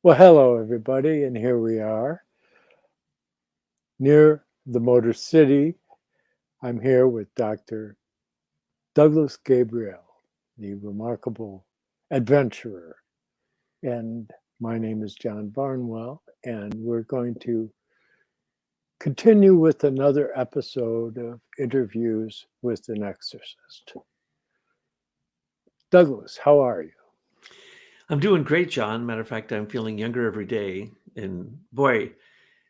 Well, hello, everybody, and here we are near the Motor City. I'm here with Dr. Douglas Gabriel, the remarkable adventurer. And my name is John Barnwell, and we're going to continue with another episode of interviews with an exorcist. Douglas, how are you? I'm doing great, John. Matter of fact, I'm feeling younger every day. And boy,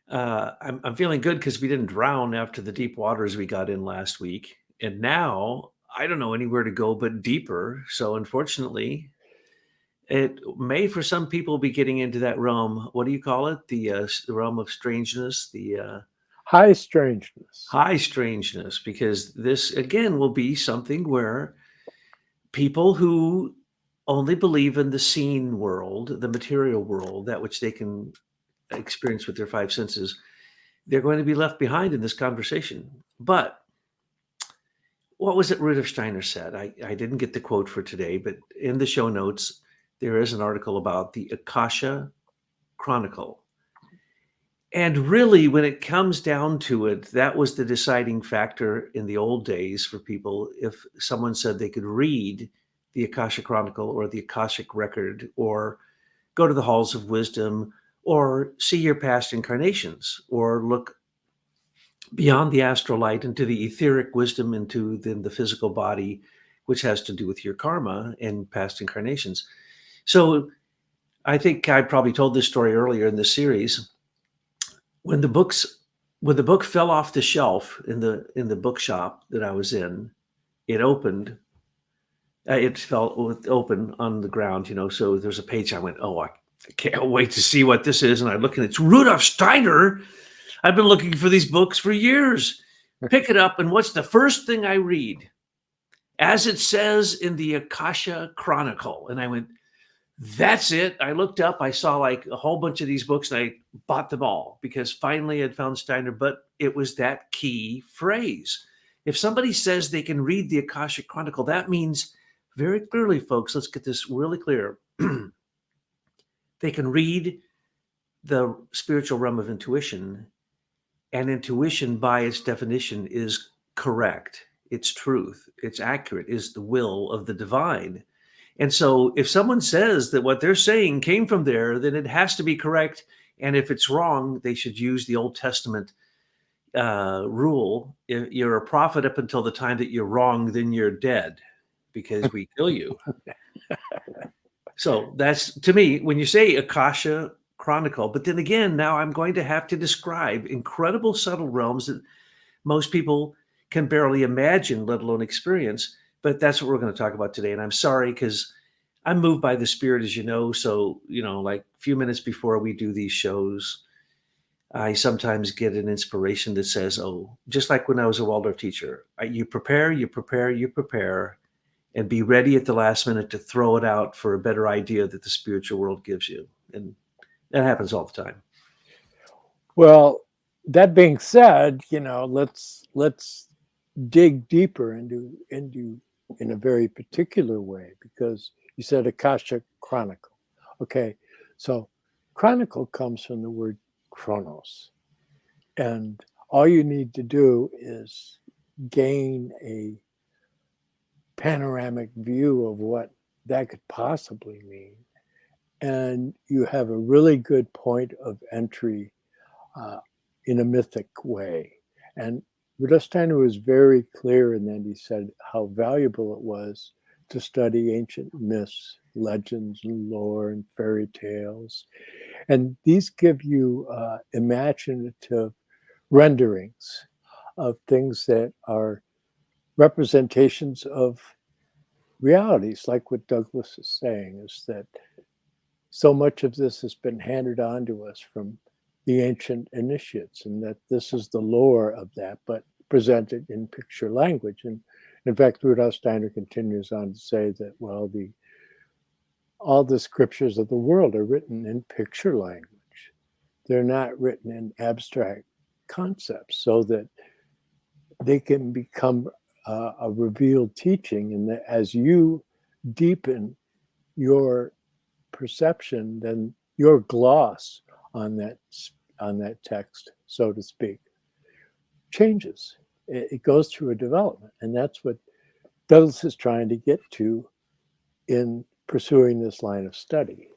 I'm feeling good because we didn't drown after the deep waters we got in last week. And now I don't know anywhere to go but deeper. So unfortunately, it may for some people be getting into that realm. What do you call it? The realm of strangeness, the High strangeness. high strangeness, because this again will be something where people who only believe in the seen world, the material world, that which they can experience with their five senses, they're going to be left behind in this conversation. But what was it Rudolf Steiner said? I didn't get the quote for today, but in the show notes, there is an article about the Akasha Chronicle. And really, when it comes down to it, that was the deciding factor in the old days for people. If someone said they could read the Akasha Chronicle or the Akashic Record or go to the halls of wisdom or see your past incarnations or look beyond the astral light into the etheric wisdom into the physical body, which has to do with your karma and past incarnations. So I think I probably told this story earlier in the series. When the books when the book fell off the shelf in the bookshop that I was in, it opened. It fell open on the ground, So there's a page. I went, oh, I can't wait to see what this is. And I look, and it's Rudolf Steiner. I've been looking for these books for years. Pick it up, and what's the first thing I read? As it says in the Akasha Chronicle. And I went, that's it. I looked up, I saw like a whole bunch of these books, and I bought them all because finally I'd found Steiner. But it was that key phrase. If somebody says they can read the Akasha Chronicle, that means very clearly, folks, let's get this really clear. They can read the spiritual realm of intuition, and intuition, by its definition, is correct. It's truth. It's accurate, is the will of the divine. And so if someone says that what they're saying came from there, then it has to be correct. And if it's wrong, they should use the Old Testament rule. If you're a prophet up until the time that you're wrong, then you're dead because we kill you. So that's, to me, when you say Akasha Chronicle, but then again, now I'm going to have to describe incredible subtle realms that most people can barely imagine, let alone experience. But that's what we're going to talk about today. And I'm sorry because I'm moved by the spirit, as you know. So, like a few minutes before we do these shows, I sometimes get an inspiration that says, oh, just like when I was a Waldorf teacher, you prepare, you prepare, you prepare, and be ready at the last minute to throw it out for a better idea that the spiritual world gives you. And that happens all the time. Well, that being said, let's dig deeper into in a very particular way, because you said Akasha Chronicle. Okay, so chronicle comes from the word chronos, and all you need to do is gain a panoramic view of what that could possibly mean, and you have a really good point of entry uh, in a mythic way. And Rudolf Steiner was very clear in that he said how valuable it was to study ancient myths, legends, and lore, and fairy tales. And these give you imaginative renderings of things that are representations of realities, like what Douglas is saying, is that so much of this has been handed on to us from the ancient initiates, and that this is the lore of that, but presented in picture language. And in fact, Rudolf Steiner continues on to say that, well, all the scriptures of the world are written in picture language. They're not written in abstract concepts, so that they can become a revealed teaching. And that as you deepen your perception, then your gloss on that text, so to speak, changes. It goes through a development, and that's what Douglas is trying to get to in pursuing this line of study.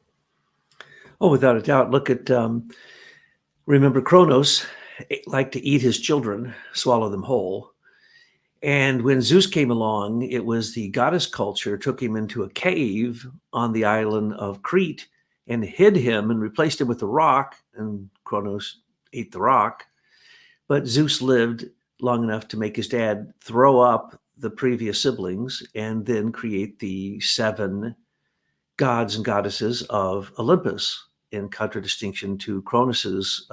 Oh, without a doubt. Look at, remember Kronos liked to eat his children, swallow them whole. And when Zeus came along, it was the goddess culture took him into a cave on the island of Crete and hid him and replaced him with a rock. And Kronos ate the rock. But Zeus lived long enough to make his dad throw up the previous siblings and then create the 7 gods and goddesses of Olympus, in contradistinction to Cronus's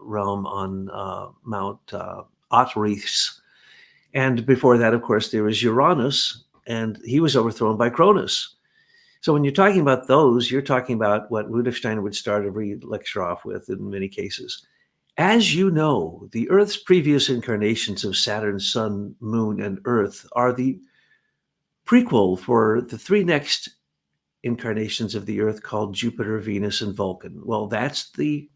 realm on Mount Othrys. And before that, of course, there was Uranus, and he was overthrown by Cronus. So when you're talking about those, you're talking about what Rudolf Steiner would start every lecture off with in many cases. As you know, the Earth's previous incarnations of Saturn, Sun, Moon, and Earth are the prequel for the 3 next incarnations of the Earth called Jupiter, Venus, and Vulcan. Well, that's the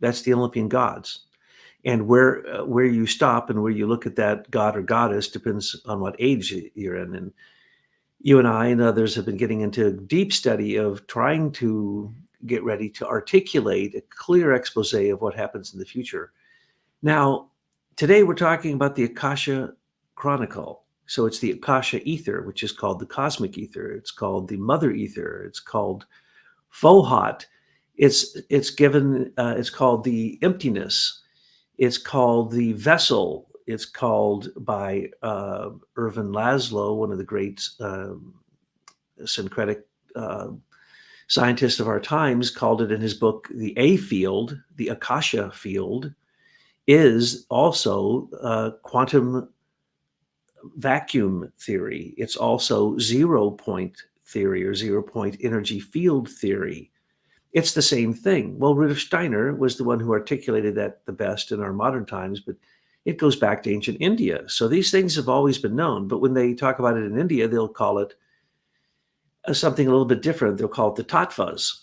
Olympian gods. And where you stop and where you look at that god or goddess depends on what age you're in. And you and I and others have been getting into a deep study of trying to get ready to articulate a clear expose of what happens in the future. Now, today we're talking about the Akasha Chronicle. So it's the Akasha ether, which is called the cosmic ether. It's called the mother ether. It's called Fohat. It's called the emptiness. It's called the vessel. It's called by Irvin Laszlo, one of the great syncretic scientists of our times, called it in his book, the A field, the Akasha field, is also quantum vacuum theory. It's also 0 point theory or 0 point energy field theory. It's the same thing. Well, Rudolf Steiner was the one who articulated that the best in our modern times, but it goes back to ancient India. So these things have always been known, but when they talk about it in India, they'll call it something a little bit different. They'll call it the tattvas.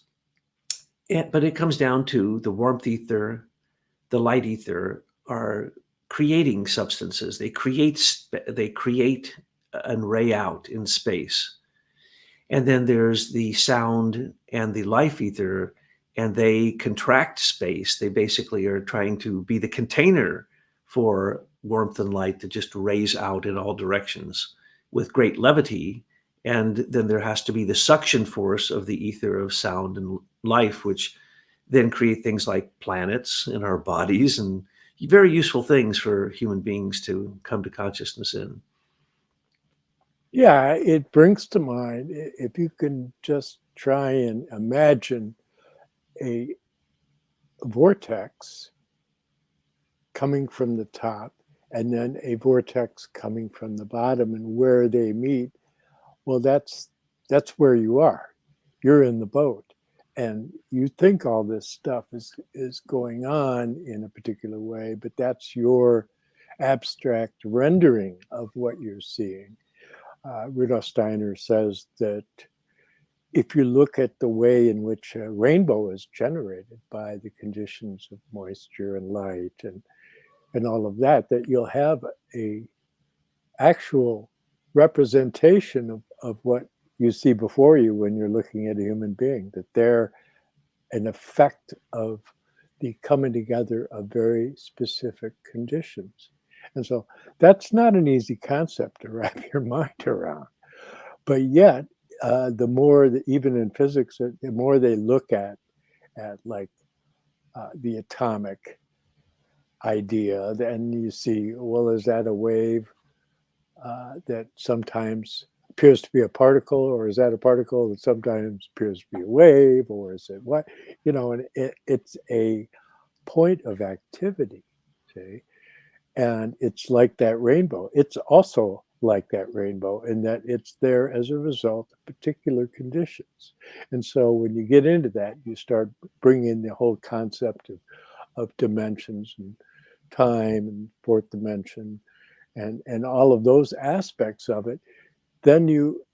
But it comes down to the warmth ether, the light ether are creating substances. They create and ray out in space. And then there's the sound and the life ether, and they contract space. They basically are trying to be the container for warmth and light that just rays out in all directions with great levity. And then there has to be the suction force of the ether of sound and life, which then create things like planets in our bodies and very useful things for human beings to come to consciousness in. Yeah, it brings to mind, if you can just try and imagine a vortex coming from the top and then a vortex coming from the bottom, and where they meet, well, that's where you are. You're in the boat, and you think all this stuff is going on in a particular way, but that's your abstract rendering of what you're seeing. Rudolf Steiner says that if you look at the way in which a rainbow is generated by the conditions of moisture and light and all of that, that you'll have a actual representation of what you see before you when you're looking at a human being, that they're an effect of the coming together of very specific conditions. And so that's not an easy concept to wrap your mind around. But yet, the more that even in physics, the more they look at like the atomic idea, then you see, well, is that a wave that sometimes appears to be a particle, or is that a particle that sometimes appears to be a wave, or is it what? And it's a point of activity, see? And it's like that rainbow. It's also like that rainbow in that it's there as a result of particular conditions. And so when you get into that, you start bringing the whole concept of dimensions and time and fourth dimension and all of those aspects of it. Then you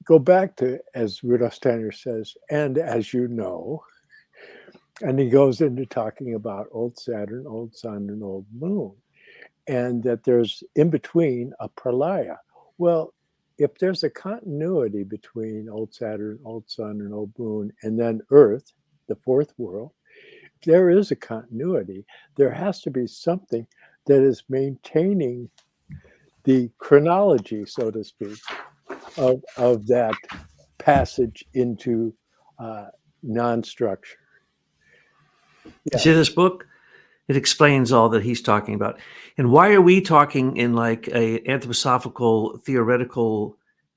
go back to, as Rudolf Steiner says, and as you know, And he goes into talking about old Saturn, old Sun, and old Moon, and that there's in between a pralaya. Well, if there's a continuity between old Saturn, old Sun, and old Moon, and then Earth, the fourth world, if there is a continuity, there has to be something that is maintaining the chronology, so to speak, of that passage into non-structure. You see this book? It explains all that he's talking about. And why are we talking in like a anthroposophical, theoretical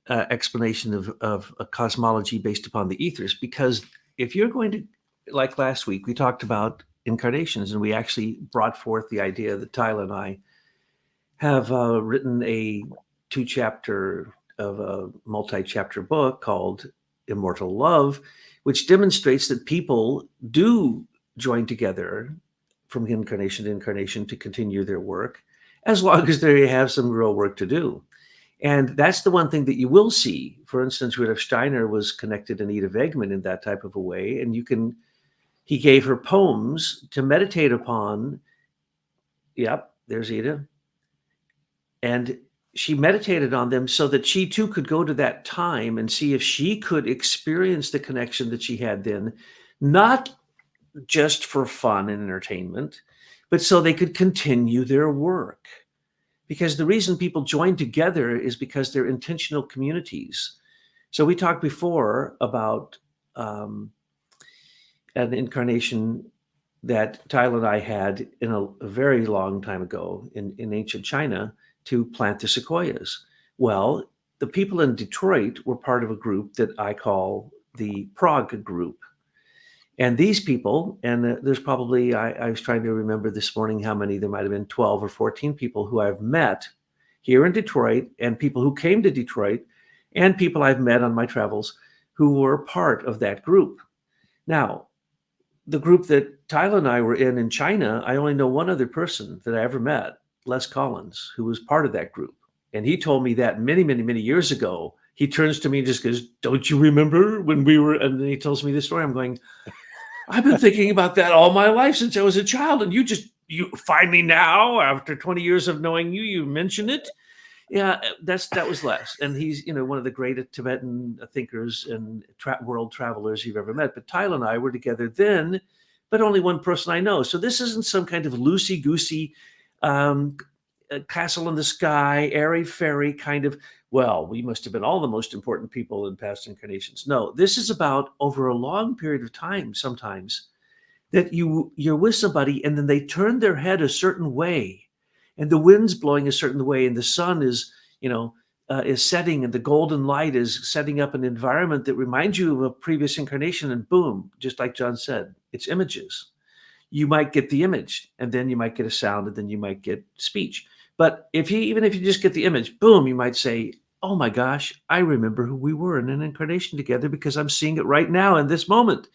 explanation of a cosmology based upon the ethers? Because if you're going to, like last week, we talked about incarnations, and we actually brought forth the idea that Tyler and I have written a 2-chapter of a multi-chapter book called Immortal Love, which demonstrates that people do join together from incarnation to incarnation to continue their work, as long as they have some real work to do. And that's the one thing that you will see. For instance, Rudolf Steiner was connected to Anita Wegman in that type of a way. And he gave her poems to meditate upon. Yep, there's Ida. And she meditated on them so that she too could go to that time and see if she could experience the connection that she had then, not just for fun and entertainment, but so they could continue their work. Because the reason people join together is because they're intentional communities. So we talked before about an incarnation that Tyler and I had in a very long time ago in ancient China to plant the sequoias. Well, the people in Detroit were part of a group that I call the Prague group. And these people, and there's probably, I was trying to remember this morning how many, there might have been 12 or 14 people who I've met here in Detroit, and people who came to Detroit, and people I've met on my travels who were part of that group. Now, the group that Tyler and I were in China, I only know one other person that I ever met, Les Collins, who was part of that group. And he told me that many, many, many years ago. He turns to me and just goes, "Don't you remember when we were," and then he tells me this story. I'm going, "I've been thinking about that all my life since I was a child. And you finally now, after 20 years of knowing you, you mention it." Yeah, that was Les. And he's, one of the great Tibetan thinkers and world travelers you've ever met. But Tyler and I were together then, but only one person I know. So this isn't some kind of loosey-goosey castle in the sky, airy-fairy kind of, well, we must have been all the most important people in past incarnations. No, this is about over a long period of time sometimes that you're with somebody and then they turn their head a certain way and the wind's blowing a certain way and the sun is, is setting and the golden light is setting up an environment that reminds you of a previous incarnation, and boom, just like John said, it's images. You might get the image and then you might get a sound and then you might get speech. But even if you just get the image, boom, you might say, "Oh my gosh, I remember who we were in an incarnation together because I'm seeing it right now in this moment."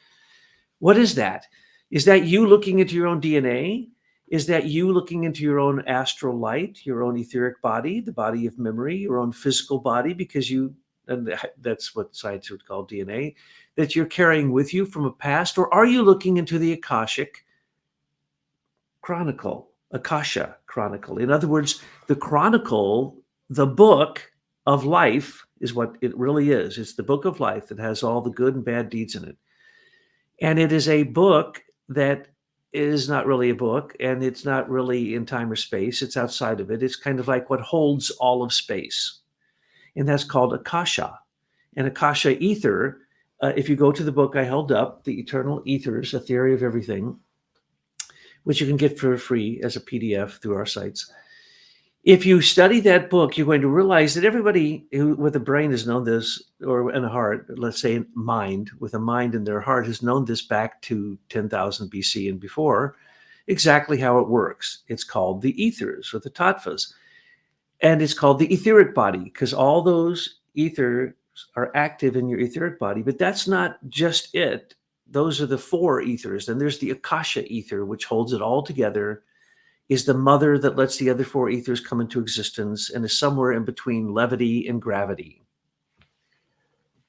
What is that? Is that you looking into your own DNA? Is that you looking into your own astral light, your own etheric body, the body of memory, your own physical body, and that's what science would call DNA, that you're carrying with you from a past? Or are you looking into the Akashic Chronicle, Akasha Chronicle? In other words, the chronicle, the book of life is what it really is. It's the book of life that has all the good and bad deeds in it. And it is a book that is not really a book, and it's not really in time or space. It's outside of it. It's kind of like what holds all of space. And that's called Akasha. And Akasha Ether, if you go to the book I held up, The Eternal Ethers, A Theory of Everything, which you can get for free as a PDF through our sites. If you study that book, you're going to realize that everybody who with a brain has known this, or in a heart, let's say mind, with a mind in their heart, has known this back to 10,000 BC and before, exactly how it works. It's called the ethers or the tattvas. And it's called the etheric body because all those ethers are active in your etheric body. But that's not just it. Those are the 4 ethers. Then there's the Akasha ether, which holds it all together, is the mother that lets the other 4 ethers come into existence, and is somewhere in between levity and gravity.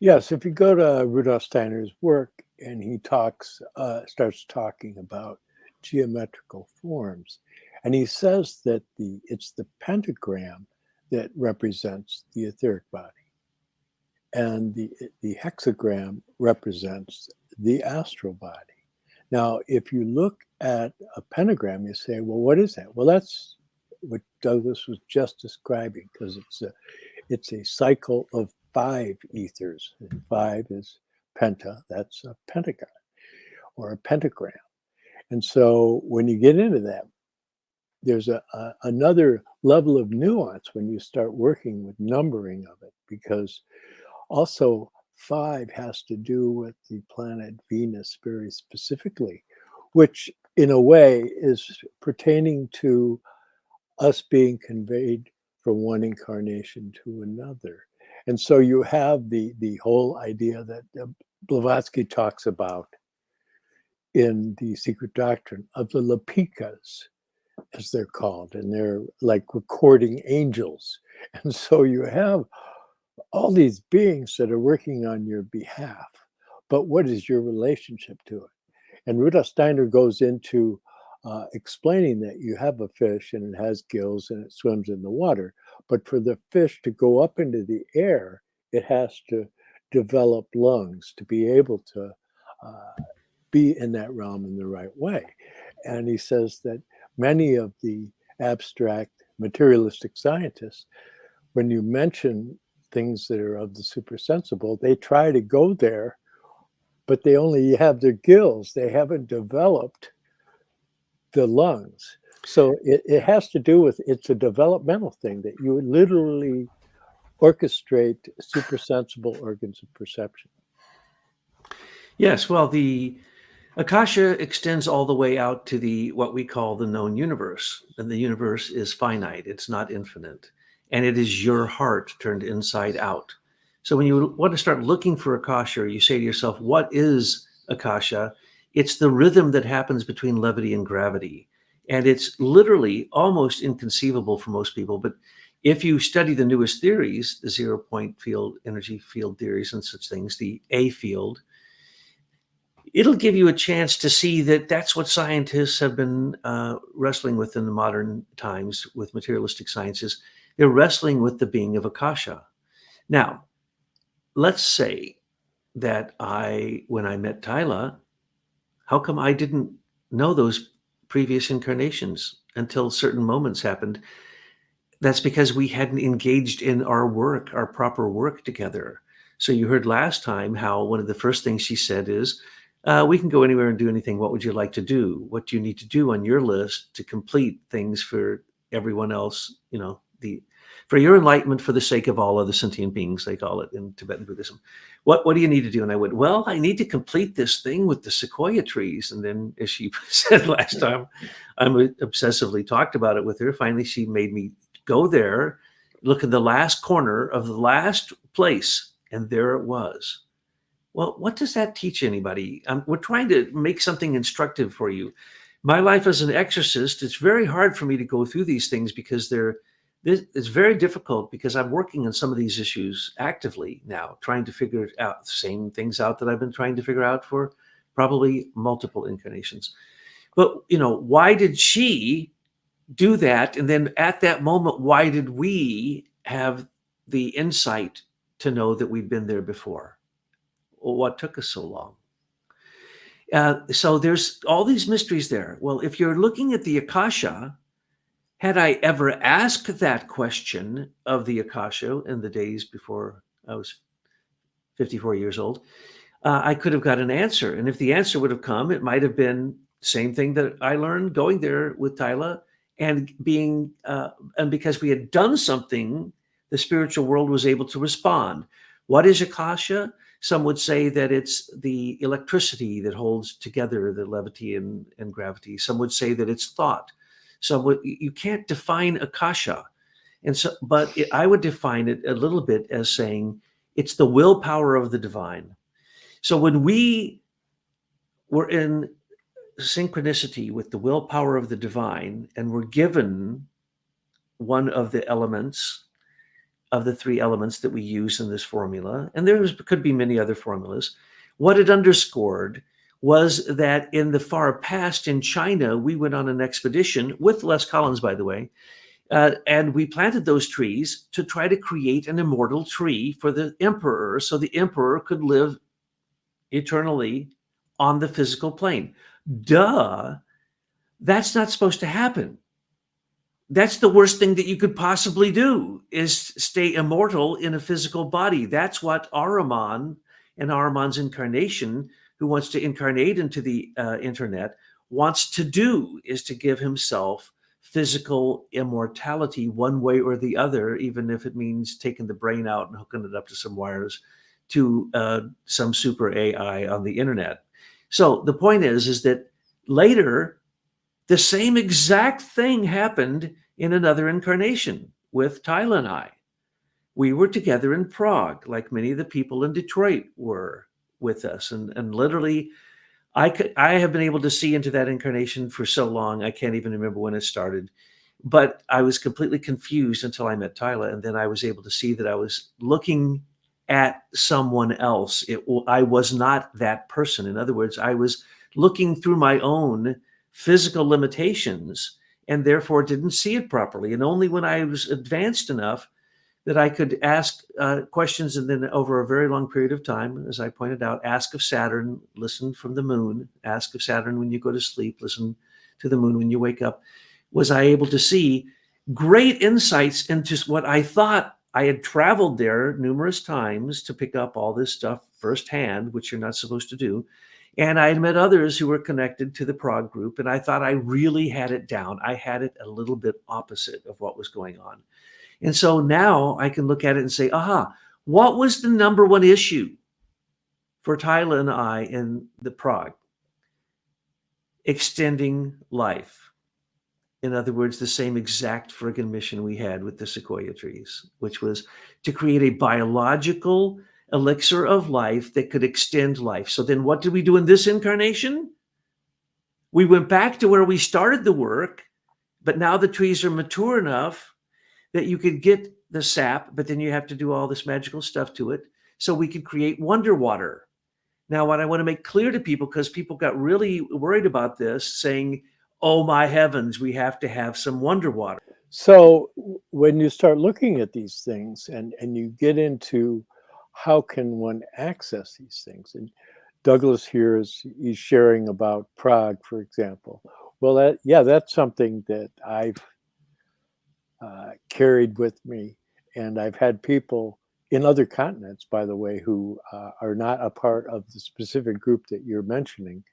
Yes, if you go to Rudolf Steiner's work and he starts talking about geometrical forms, and he says that it's the pentagram that represents the etheric body, and the hexagram represents the astral body. Now, if you look at a pentagram, you say, well, what is that? Well, that's what Douglas was just describing, because it's a cycle of 5 ethers. 5 is penta, that's a pentagon or a pentagram. And so when you get into that, there's another level of nuance when you start working with numbering of it, because also 5 has to do with the planet Venus very specifically, which in a way is pertaining to us being conveyed from one incarnation to another. And so you have the whole idea that Blavatsky talks about in the Secret Doctrine of the Lepikas, as they're called, and they're like recording angels. And so you have all these beings that are working on your behalf, but what is your relationship to it? And Rudolf Steiner goes into explaining that you have a fish and it has gills and it swims in the water, but for the fish to go up into the air, it has to develop lungs to be able to be in that realm in the right way. And he says that many of the abstract materialistic scientists, when you mention things that are of the supersensible, they try to go there, but they only have their gills. They haven't developed the lungs. So it has to do with, it's a developmental thing that you literally orchestrate supersensible organs of perception. Yes, well, the Akasha extends all the way out to the what we call the known universe, and the universe is finite; it's not infinite, and it is your heart turned inside out. So when you want to start looking for Akasha, you say to yourself, "What is Akasha?" It's the rhythm that happens between levity and gravity, and it's literally almost inconceivable for most people. But if you study the newest theories, the zero-point field, energy field theories, and such things, the A field, it'll give you a chance to see that that's what scientists have been wrestling with in the modern times with materialistic sciences. They're wrestling with the being of Akasha. Now, let's say that when I met Tyla, how come I didn't know those previous incarnations until certain moments happened? That's because we hadn't engaged in our work, our proper work together. So you heard last time how one of the first things she said is, we can go anywhere and do anything. What would you like to do? What do you need to do on your list to complete things for everyone else? For your enlightenment, for the sake of all other sentient beings, they call it in Tibetan Buddhism. What do you need to do? And I went, well, I need to complete this thing with the sequoia trees. And then, as she said last time, I obsessively talked about it with her. Finally, she made me go there, look in the last corner of the last place, and there it was. Well, what does that teach anybody? We're trying to make something instructive for you. My life as an exorcist, it's very hard for me to go through these things because it's very difficult because I'm working on some of these issues actively now, trying to figure out the same things out that I've been trying to figure out for probably multiple incarnations. But, why did she do that? And then at that moment, why did we have the insight to know that we'd been there before? Well, what took us so long? So there's all these mysteries there. Well, if you're looking at the Akasha, had I ever asked that question of the Akasha in the days before I was 54 years old, I could have got an answer. And if the answer would have come, it might have been the same thing that I learned going there with Tyla and and because we had done something, the spiritual world was able to respond. What is Akasha? Some would say that it's the electricity that holds together the levity and gravity. Some would say that it's thought. You can't define Akasha. I would define it a little bit as saying it's the willpower of the divine. So when we were in synchronicity with the willpower of the divine and were given one of the elements, of the three elements that we use in this formula, and could be many other formulas, what it underscored was that in the far past in China, we went on an expedition with Les Collins, by the way, and we planted those trees to try to create an immortal tree for the emperor so the emperor could live eternally on the physical plane. Duh, that's not supposed to happen. That's the worst thing that you could possibly do, is stay immortal in a physical body. That's what Ahriman and Ahriman's incarnation, who wants to incarnate into the internet, wants to do, is to give himself physical immortality one way or the other, even if it means taking the brain out and hooking it up to some wires to some super AI on the internet. So the point is that later, the same exact thing happened in another incarnation with Tyler and I. We were together in Prague, like many of the people in Detroit were with us. And literally, I have been able to see into that incarnation for so long, I can't even remember when it started. But I was completely confused until I met Tyler. And then I was able to see that I was looking at someone else. I was not that person. In other words, I was looking through my own physical limitations and therefore didn't see it properly. And only when I was advanced enough that I could ask questions, and then over a very long period of time, as I pointed out, ask of Saturn, listen from the moon, ask of Saturn when you go to sleep, listen to the moon when you wake up, was I able to see great insights into what I thought. I had traveled there numerous times to pick up all this stuff firsthand, which you're not supposed to do. And I had met others who were connected to the Prague group, and I thought I really had it down. I had it a little bit opposite of what was going on. And so now I can look at it and say, aha, what was the number one issue for Tyler and I in the Prague? Extending life. In other words, the same exact friggin' mission we had with the sequoia trees, which was to create a biological elixir of life that could extend life. So then what did we do in this incarnation? We went back to where we started the work, but now the trees are mature enough that you could get the sap, but then you have to do all this magical stuff to it. So we could create wonder water. Now, what I want to make clear to people, because people got really worried about this, saying, oh my heavens, we have to have some wonder water. So when you start looking at these things and you get into how can one access these things, and Douglas here he's sharing about Prague, for example. Well, that's something that I've carried with me, and I've had people in other continents, by the way, who are not a part of the specific group that you're mentioning,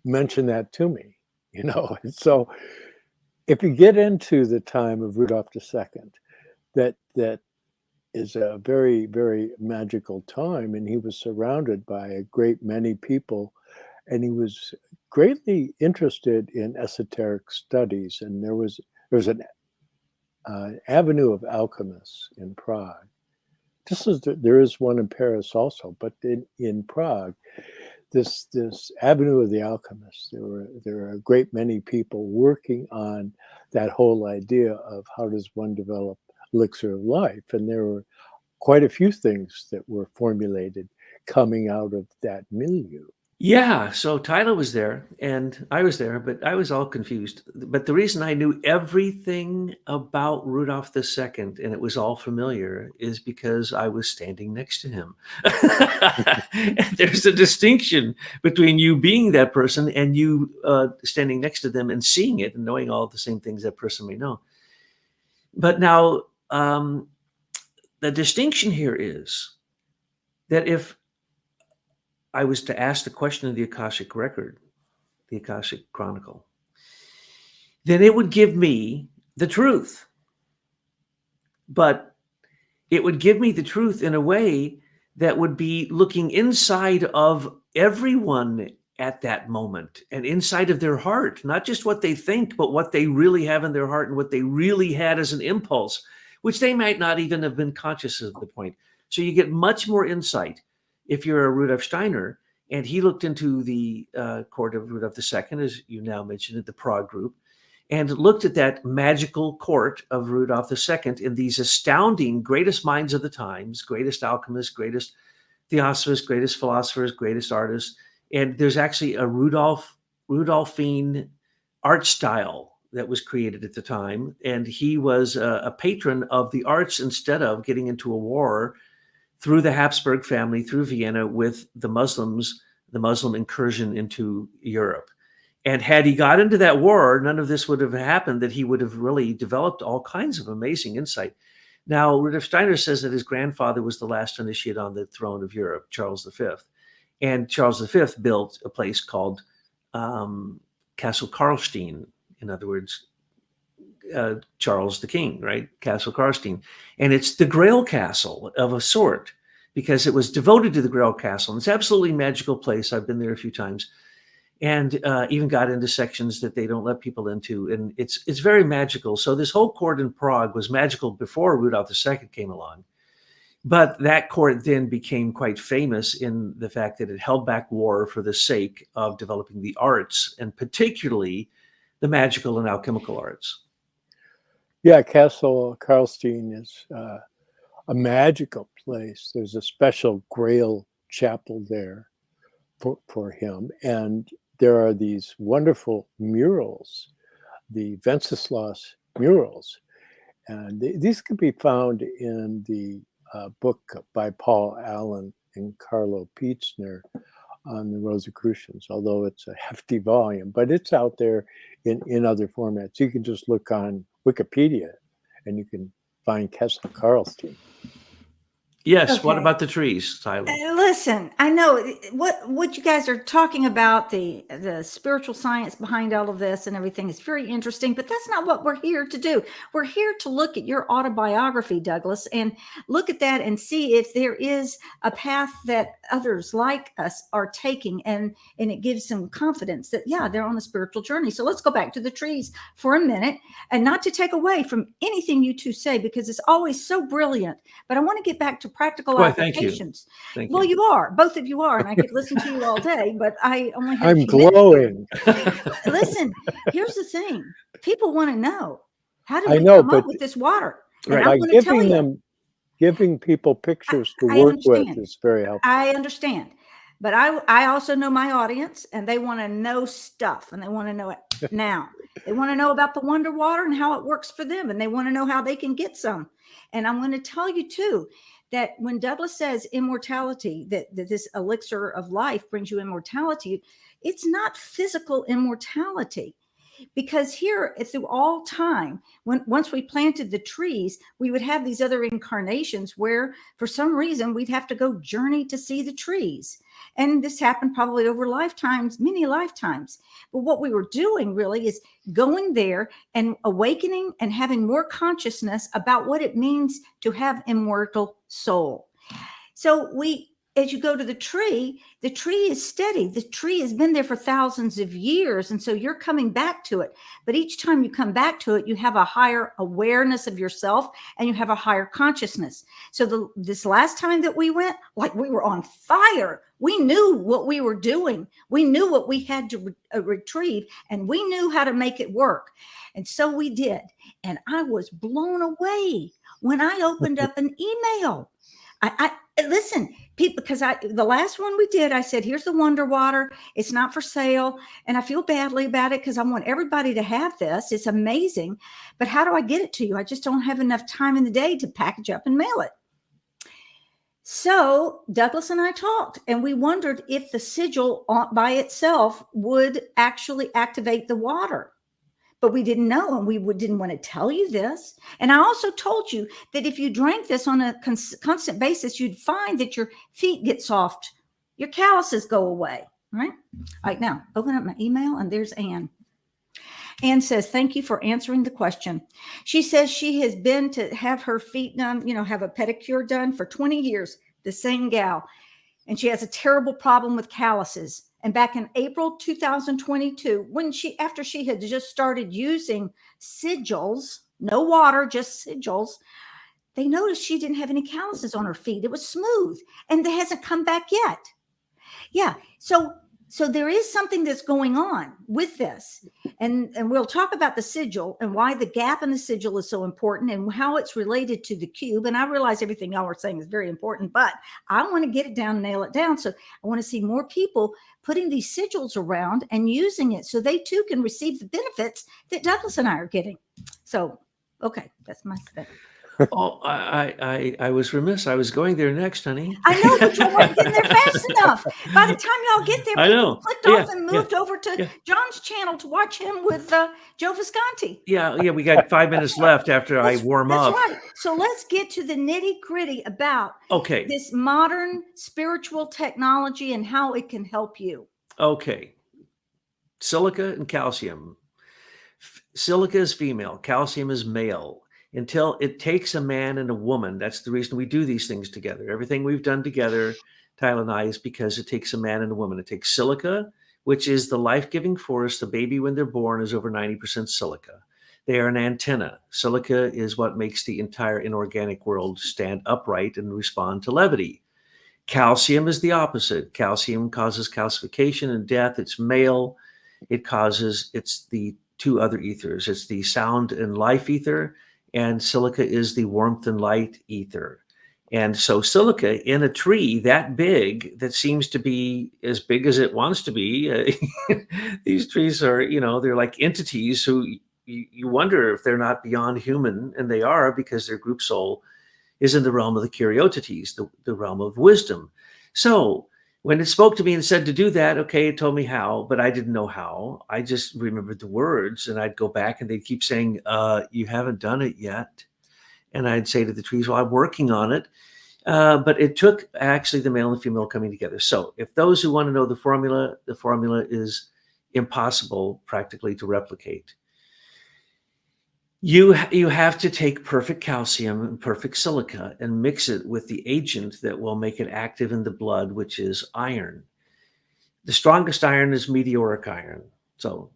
mention that to me, And so if you get into the time of Rudolph II, that is a very, very magical time, and he was surrounded by a great many people, and he was greatly interested in esoteric studies, and there was an avenue of alchemists in Prague. Just as there is one in Paris also, but in Prague, this avenue of the alchemists, there were a great many people working on that whole idea of how does one develop elixir of life, and there were quite a few things that were formulated coming out of that milieu. Yeah, so Tyler was there and I was there, but I was all confused. But the reason I knew everything about Rudolph II and it was all familiar is because I was standing next to him. There's a distinction between you being that person and you standing next to them and seeing it and knowing all the same things that person may know. But now the distinction here is that if I was to ask the question of the Akashic record, the Akashic Chronicle, then it would give me the truth. But it would give me the truth in a way that would be looking inside of everyone at that moment and inside of their heart, not just what they think, but what they really have in their heart and what they really had as an impulse, which they might not even have been conscious of the point. So you get much more insight if you're a Rudolf Steiner, and he looked into the court of Rudolf II, as you now mentioned it, the Prague group, and looked at that magical court of Rudolf II and these astounding greatest minds of the times, greatest alchemists, greatest theosophists, greatest philosophers, greatest artists. And there's actually a Rudolphine art style that was created at the time. And he was a patron of the arts instead of getting into a war through the Habsburg family, through Vienna with the Muslims, the Muslim incursion into Europe. And had he got into that war, none of this would have happened, that he would have really developed all kinds of amazing insight. Now, Rudolf Steiner says that his grandfather was the last initiate on the throne of Europe, Charles V. And Charles V built a place called Castle Karlstein. In other words, Charles the King, right? Castle Karlstein. And it's the Grail Castle of a sort, because it was devoted to the Grail Castle. And it's an absolutely magical place. I've been there a few times. And even got into sections that they don't let people into. And it's very magical. So this whole court in Prague was magical before Rudolf II came along. But that court then became quite famous in the fact that it held back war for the sake of developing the arts, and particularly the magical and alchemical arts. Yeah, Castle Karlstein is a magical place. There's a special Grail chapel there for him. And there are these wonderful murals, the Wenceslas murals. And these can be found in the book by Paul Allen and Carlo Pietzner on the Rosicrucians, although it's a hefty volume, but it's out there in other formats. You can just look on Wikipedia and you can find Castle Karlstein. Yes. Okay. What about the trees, Tyler? Listen, I know what you guys are talking about, the spiritual science behind all of this and everything is very interesting, but that's not what we're here to do. We're here to look at your autobiography, Douglas, and look at that and see if there is a path that others like us are taking, and it gives them confidence that, yeah, they're on a spiritual journey. So let's go back to the trees for a minute, and not to take away from anything you two say, because it's always so brilliant, but I want to get back to practical applications. Thank Well, you. You are, both of you are, and I could listen to you all day, but I only have. I'm glowing. Listen, here's the thing: people want to know, how did we come up with this water? And Right. I'm By going to tell you, giving people pictures to I work with understand. is very helpful. I understand, but I also know my audience, and they want to know stuff, and they want to know it now. They want to know about the wonder water and how it works for them, and they want to know how they can get some. And I'm going to tell you too, that when Douglas says immortality, that this elixir of life brings you immortality, it's not physical immortality. Because here, through all time, once we planted the trees, we would have these other incarnations where, for some reason, we'd have to go journey to see the trees. And this happened probably over lifetimes, many lifetimes. But what we were doing really is going there and awakening and having more consciousness about what it means to have immortal soul. So as you go to the tree is steady. The tree has been there for thousands of years. And so you're coming back to it. But each time you come back to it, you have a higher awareness of yourself and you have a higher consciousness. So this last time that we went, like, we were on fire. We knew what we were doing. We knew what we had to retrieve, and we knew how to make it work. And so we did. And I was blown away when I opened up an email. I listen, people, because the last one we did, I said, here's the wonder water. It's not for sale. And I feel badly about it because I want everybody to have this. It's amazing. But how do I get it to you? I just don't have enough time in the day to package up and mail it. So Douglas and I talked, and we wondered if the sigil by itself would actually activate the water. But we didn't know, and we didn't want to tell you this. And I also told you that if you drank this on a constant basis, you'd find that your feet get soft, your calluses go away, right? All right, now open up my email, and there's Anne. Anne says, thank you for answering the question. She says she has been to have her feet done, have a pedicure done for 20 years, the same gal. And she has a terrible problem with calluses. And back in April 2022, after she had just started using sigils, no water, just sigils, they noticed she didn't have any calluses on her feet. It was smooth, and it hasn't come back yet. Yeah. So So there is something that's going on with this. And we'll talk about the sigil and why the gap in the sigil is so important and how it's related to the cube. And I realize everything y'all are saying is very important, but I want to get it down, nail it down. So I want to see more people putting these sigils around and using it so they too can receive the benefits that Douglas and I are getting. So, okay, that's my thing. Oh, I was remiss. I was going there next, honey. I know, but you weren't getting there fast enough. By the time y'all get there, I people know. clicked Yeah, off and moved over to yeah. John's channel to watch him with Joe Visconti. Yeah, we got 5 minutes left after I warm That's up. right. So let's get to the nitty gritty about Okay. this modern spiritual technology and how it can help you. Okay. Silica and calcium. Silica is female, calcium is male. Until it takes a man and a woman, that's the reason we do these things together. Everything we've done together, Tyler and I, is because it takes a man and a woman. It takes silica, which is the life-giving force. The baby, when they're born, is over 90% silica. They are an antenna. Silica is what makes the entire inorganic world stand upright and respond to levity. Calcium is the opposite. Calcium causes calcification and death. It's male. It's the two other ethers. It's the sound and life ether, and silica is the warmth and light ether. And so silica in a tree that big, that seems to be as big as it wants to be, these trees are, they're like entities who you wonder if they're not beyond human, and they are, because their group soul is in the realm of the Kuriotites, the realm of wisdom. So when it spoke to me and said to do that, okay, it told me how, but I didn't know how. I just remembered the words, and I'd go back and they'd keep saying, you haven't done it yet. And I'd say to the trees, well, I'm working on it. But it took actually the male and female coming together. So if those who want to know the formula is impossible practically to replicate. You have to take perfect calcium and perfect silica and mix it with the agent that will make it active in the blood, which is iron. The strongest iron is meteoric iron. So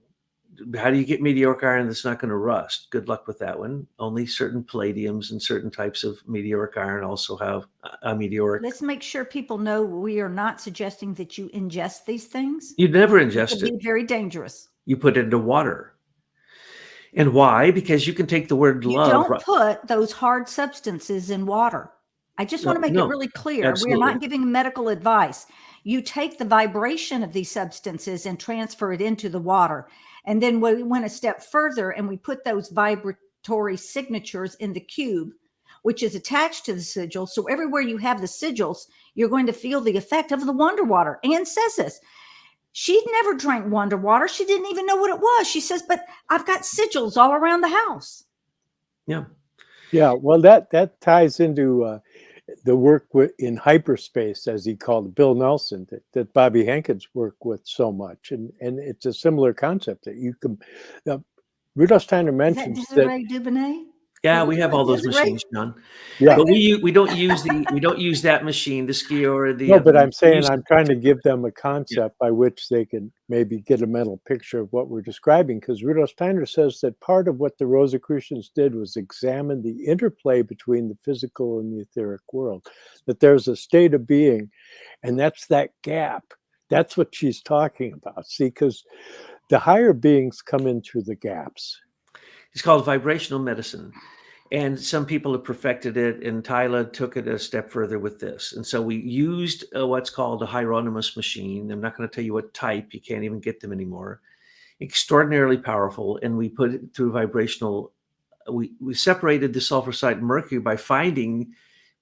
how do you get meteoric iron that's not going to rust? Good luck with that one. Only certain palladiums and certain types of meteoric iron also have a meteoric. Let's make sure people know we are not suggesting that you ingest these things. You'd never ingest it. It'd be very dangerous. You put it into water. And why? Because you can take the word love. You don't put those hard substances in water. I just want to make it really clear. Absolutely. We're not giving medical advice. You take the vibration of these substances and transfer it into the water. And then we went a step further and we put those vibratory signatures in the cube, which is attached to the sigil. So everywhere you have the sigils, you're going to feel the effect of the wonder water. Anne says this. She never drank wonder water. She didn't even know what it was. She says, but I've got sigils all around the house. Yeah. Yeah. Well, that ties into the work in hyperspace, as he called it, Bill Nelson, that Bobby Hankins worked with so much. And it's a similar concept that you can, Rudolf Steiner mentions Desiree Dubonnet? Yeah, we have all those machines, John. Yeah. But we don't use that machine, the ski or the. No, but I'm saying I'm trying to give them a concept by which they can maybe get a mental picture of what we're describing. Because Rudolf Steiner says that part of what the Rosicrucians did was examine the interplay between the physical and the etheric world. That there's a state of being, and that's that gap. That's what she's talking about. See, because the higher beings come in through the gaps. It's called vibrational medicine. And some people have perfected it, and Tyler took it a step further with this. And so we used what's called a Hieronymus machine. I'm not going to tell you what type. You can't even get them anymore. Extraordinarily powerful. And we put it through vibrational. We separated the sulfur side mercury by finding